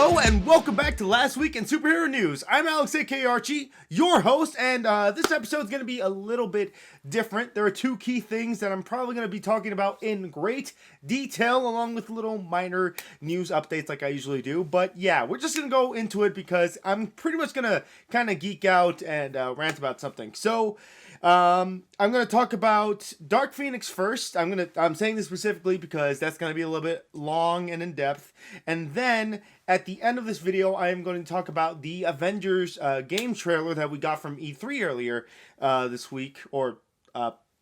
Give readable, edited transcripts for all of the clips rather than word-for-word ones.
Hello and welcome back to Last Week in Superhero News. I'm Alex, aka Archie, your host, and this episode is going to be a little bit different. There are two key things that I'm probably going to be talking about in great detail, along with little minor news updates like I usually do. But yeah, we're just going to go into it because I'm pretty much going to kind of geek out and rant about something. So I'm going to talk about Dark Phoenix first. I'm saying this specifically because that's going to be a little bit long and in depth. And then at the end of this video, I am going to talk about the Avengers game trailer that we got from E3 earlier this week, or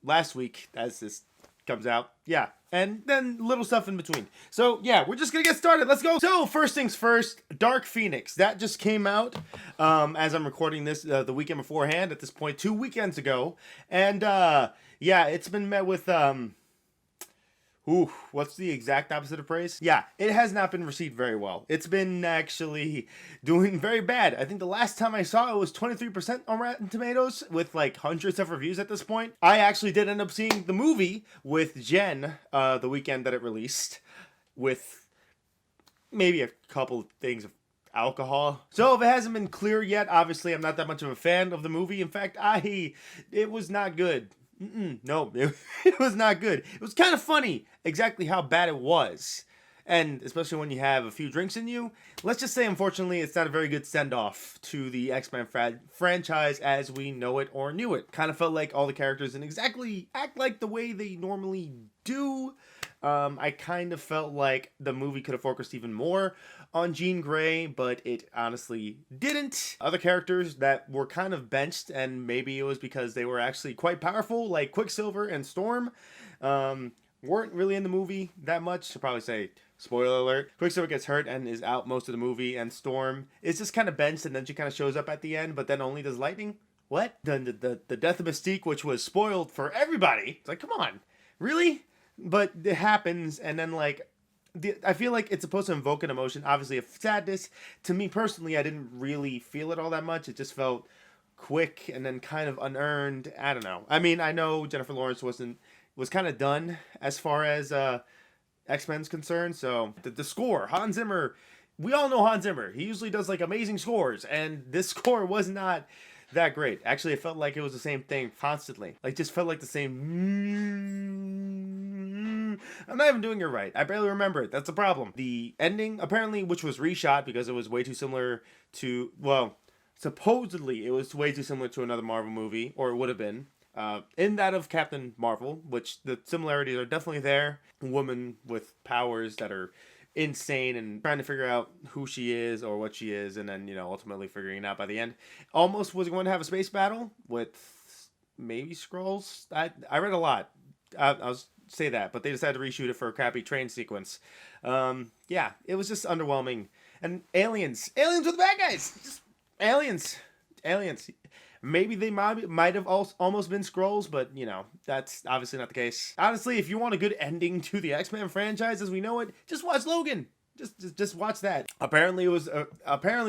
last week as this comes out. Yeah, and then little stuff in between. So yeah, we're just gonna get started. Let's go. So first things first, Dark Phoenix. That just came out as I'm recording this the weekend beforehand. At this point, 2 weekends ago, and yeah, it's been met with what's the exact opposite of praise? Yeah, it has not been received very well. It's been actually doing very bad. I think the last time I saw it was 23% on Rotten Tomatoes with like hundreds of reviews at this point. I actually did end up seeing the movie with Jen the weekend that it released with maybe a couple things of alcohol. So if it hasn't been clear yet, obviously I'm not that much of a fan of the movie. In fact, it was not good. No, it was not good. It was kind of funny exactly how bad it was. And especially when you have a few drinks in you. Let's just say, unfortunately, it's not a very good send-off to the X-Men franchise as we know it or knew it. Kind of felt like all the characters didn't exactly act like the way they normally do. I kind of felt like the movie could have focused even more on Jean Grey, but it honestly didn't. Other characters that were kind of benched, and maybe it was because they were actually quite powerful, like Quicksilver and Storm, weren't really in the movie that much. I'll probably say, spoiler alert, Quicksilver gets hurt and is out most of the movie, and Storm is just kind of benched, and then she kind of shows up at the end, but then only does lightning. What? The death of Mystique, which was spoiled for everybody. It's like, come on, really? But it happens, and then like, I feel like it's supposed to invoke an emotion, obviously of sadness. To me personally, I didn't really feel it all that much. It just felt quick and then kind of unearned. I don't know. I mean, I know Jennifer Lawrence was kind of done as far as X-Men's concerned. So the score, Hans Zimmer, we all know Hans Zimmer. He usually does like amazing scores, and this score was not that great. Actually, it felt like it was the same thing constantly. Like, just felt like the same. I'm not even doing it right. I barely remember it. That's the problem. The ending, apparently, which was reshot because it was way too similar to, well, supposedly it was way too similar to another Marvel movie, or it would have been. In that of Captain Marvel, which the similarities are definitely there. A woman with powers that are insane and trying to figure out who she is or what she is, and then, you know, ultimately figuring it out by the end. Almost was going to have a space battle with maybe Skrulls. I read a lot. I'll say that, but they decided to reshoot it for a crappy train sequence. Yeah, it was just underwhelming. And aliens were the bad guys. Just aliens. Maybe they might have almost been Skrulls, but, you know, that's obviously not the case. Honestly, if you want a good ending to the X-Men franchise as we know it, just watch Logan. Just watch that. Apparently,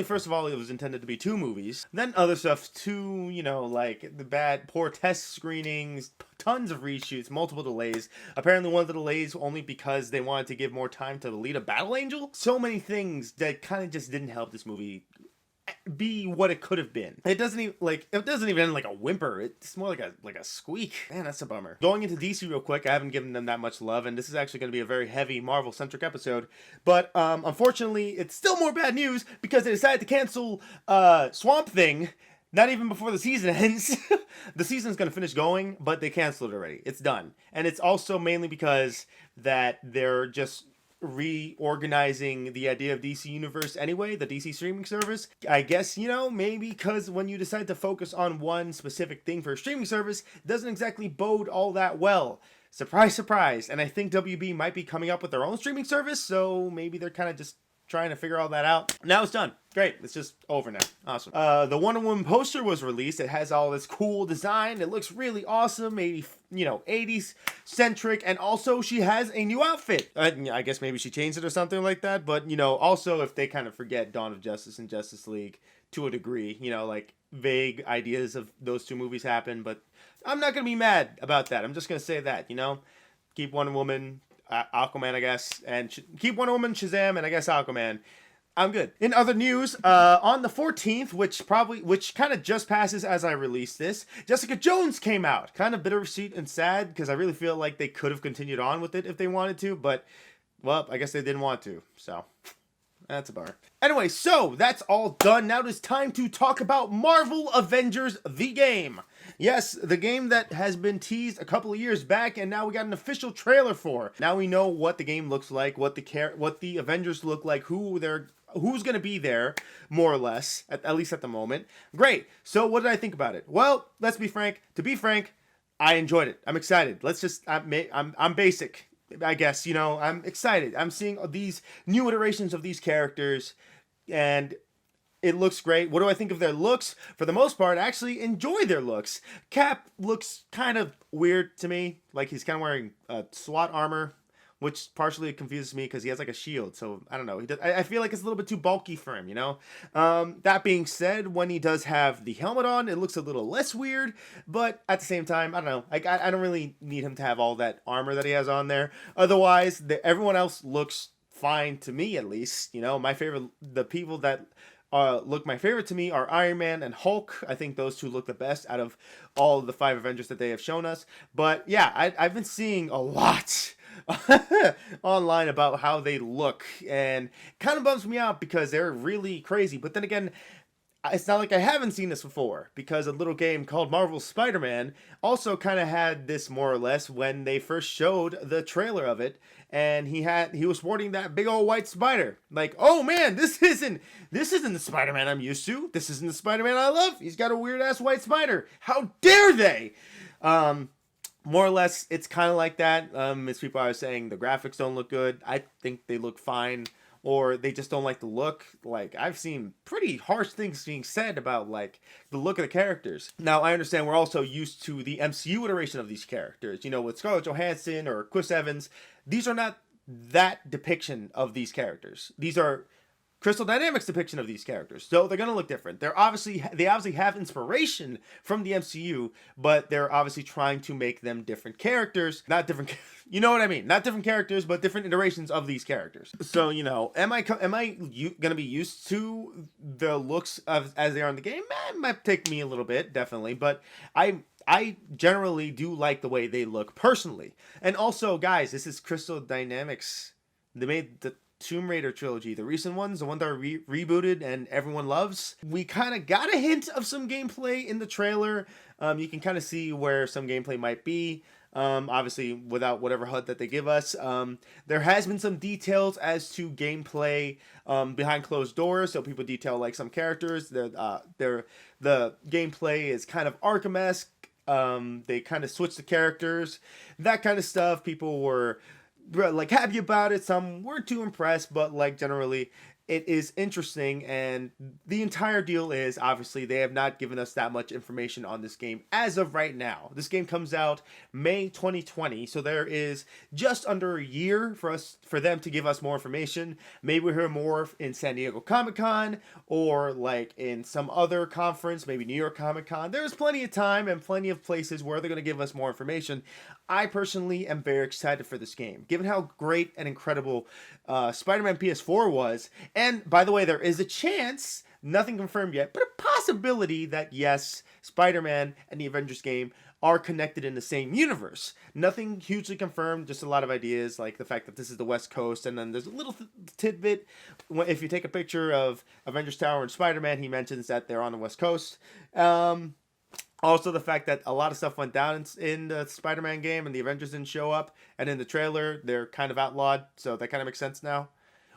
first of all, it was intended to be 2 movies. Then other stuff, 2, you know, like the poor test screenings, tons of reshoots, multiple delays. Apparently, one of the delays only because they wanted to give more time to lead a battle angel. So many things that kind of just didn't help this movie be what it could have been. It doesn't even end like a whimper. It's more like a squeak. Man, that's a bummer. Going into DC real quick, I haven't given them that much love, and this is actually going to be a very heavy Marvel-centric episode. But unfortunately, it's still more bad news because they decided to cancel Swamp Thing. Not even before the season ends. The season's going to finish going, but they canceled it already. It's done. And it's also mainly because that they're just reorganizing the idea of DC Universe anyway, the DC streaming service. I guess, you know, maybe because when you decide to focus on one specific thing for a streaming service, it doesn't exactly bode all that well. Surprise, surprise. And I think WB might be coming up with their own streaming service, so maybe they're kind of just trying to figure all that out. Now it's done. Great. It's just over now. Awesome. The Wonder Woman poster was released. It has all this cool design. It looks really awesome. 80s centric. And also she has a new outfit. I guess maybe she changed it or something like that. But, you know, also if they kind of forget Dawn of Justice and Justice League to a degree, you know, like vague ideas of those 2 movies happen. But I'm not going to be mad about that. I'm just going to say that, you know, keep Wonder Woman, Aquaman, I guess, and keep Wonder Woman, Shazam, and I guess Aquaman. I'm good. In other news, on the 14th, which kind of just passes as I release this, Jessica Jones came out. Kind of bittersweet and sad because I really feel like they could have continued on with it if they wanted to, but well, I guess they didn't want to. So that's a bummer. Anyway, so that's all done. Now it is time to talk about Marvel Avengers, the game. Yes, the game that has been teased a couple of years back, and now we got an official trailer for. Now we know what the game looks like, what the Avengers look like, who's going to be there, more or less, at least at the moment. Great. So what did I think about it? Well, let's be frank. To be frank, I enjoyed it. I'm excited. I'm basic, I guess. You know, I'm excited. I'm seeing these new iterations of these characters, and it looks great. What do I think of their looks? For the most part, I actually enjoy their looks. Cap looks kind of weird to me. Like he's kind of wearing SWAT armor, which partially confuses me because he has like a shield. So I don't know. I feel like it's a little bit too bulky for him, you know? That being said, when he does have the helmet on, it looks a little less weird. But at the same time, I don't know. I don't really need him to have all that armor that he has on there. Otherwise, everyone else looks fine to me, at least. You know, the people that look my favorite to me are Iron Man and Hulk. I think those two look the best out of all of the 5 Avengers that they have shown us. But yeah, I've been seeing a lot online about how they look, and kind of bums me out because they're really crazy. But then again, it's not like I haven't seen this before, because a little game called Marvel's Spider-Man also kind of had this more or less when they first showed the trailer of it, and he was sporting that big old white spider. Like, oh man, this isn't the Spider-Man I'm used to. This isn't the Spider-Man I love. He's got a weird ass white spider. How dare they? More or less, it's kind of like that. As people are saying, the graphics don't look good. I think they look fine. Or they just don't like the look. Like, I've seen pretty harsh things being said about, like, the look of the characters. Now, I understand we're also used to the MCU iteration of these characters. You know, with Scarlett Johansson or Chris Evans. These are not that depiction of these characters. These are Crystal Dynamics' depiction of these characters. So they're going to look different. They obviously have inspiration from the MCU, but they're obviously trying to make them different characters. Not different, you know what I mean? Not different characters, but different iterations of these characters. So, you know, am I going to be used to the looks as they are in the game? It might take me a little bit, definitely, but I generally do like the way they look personally. And also, guys, this is Crystal Dynamics. They made the Tomb Raider trilogy, the recent ones, the one that are rebooted and everyone loves. We kind of got a hint of some gameplay in the trailer. You can kind of see where some gameplay might be. Obviously, without whatever HUD that they give us. There has been some details as to gameplay behind closed doors. So people detail like some characters. The gameplay is kind of Arkham-esque. They kind of switched the characters. That kind of stuff. People were like happy about it. Some weren't too impressed, but like generally it is interesting, and the entire deal is obviously they have not given us that much information on this game as of right now. This game comes out May 2020, so there is just under a year for them to give us more information. Maybe we'll hear more in San Diego Comic-Con or like in some other conference, maybe New York Comic-Con. There's plenty of time and plenty of places where they're going to give us more information. I personally am very excited for this game, given how great and incredible Spider-Man PS4 was. And by the way, there is a chance, nothing confirmed yet, but a possibility that yes, Spider-Man and the Avengers game are connected in the same universe. Nothing hugely confirmed, just a lot of ideas, like the fact that this is the West Coast, and then there's a little tidbit. If you take a picture of Avengers Tower and Spider-Man, he mentions that they're on the West Coast. Also, the fact that a lot of stuff went down in the Spider-Man game and the Avengers didn't show up, and in the trailer, they're kind of outlawed, so that kind of makes sense now.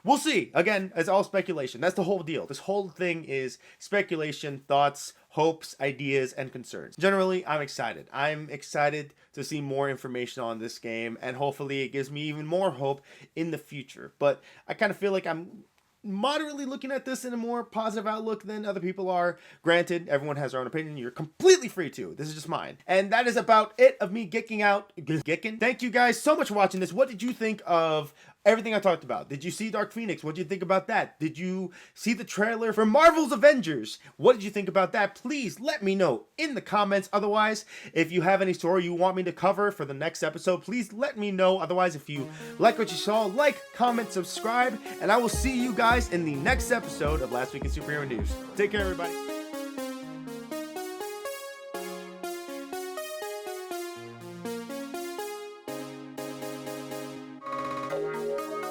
We'll see. Again, it's all speculation. That's the whole deal. This whole thing is speculation, thoughts, hopes, ideas, and concerns. Generally, I'm excited. I'm excited to see more information on this game, and hopefully it gives me even more hope in the future. But I kind of feel like I'm moderately looking at this in a more positive outlook than other people are. Granted, everyone has their own opinion. You're completely free to. This is just mine. And that is about it of me geeking out. Thank you guys so much for watching this. What did you think of everything I talked about? Did you see Dark Phoenix? What did you think about that? Did you see the trailer for Marvel's Avengers? What did you think about that? Please let me know in the comments. Otherwise, if you have any story you want me to cover for the next episode, please let me know. Otherwise, if you like what you saw, like, comment, subscribe, and I will see you guys guys in the next episode of Last Week in Superhero News. Take care, everybody.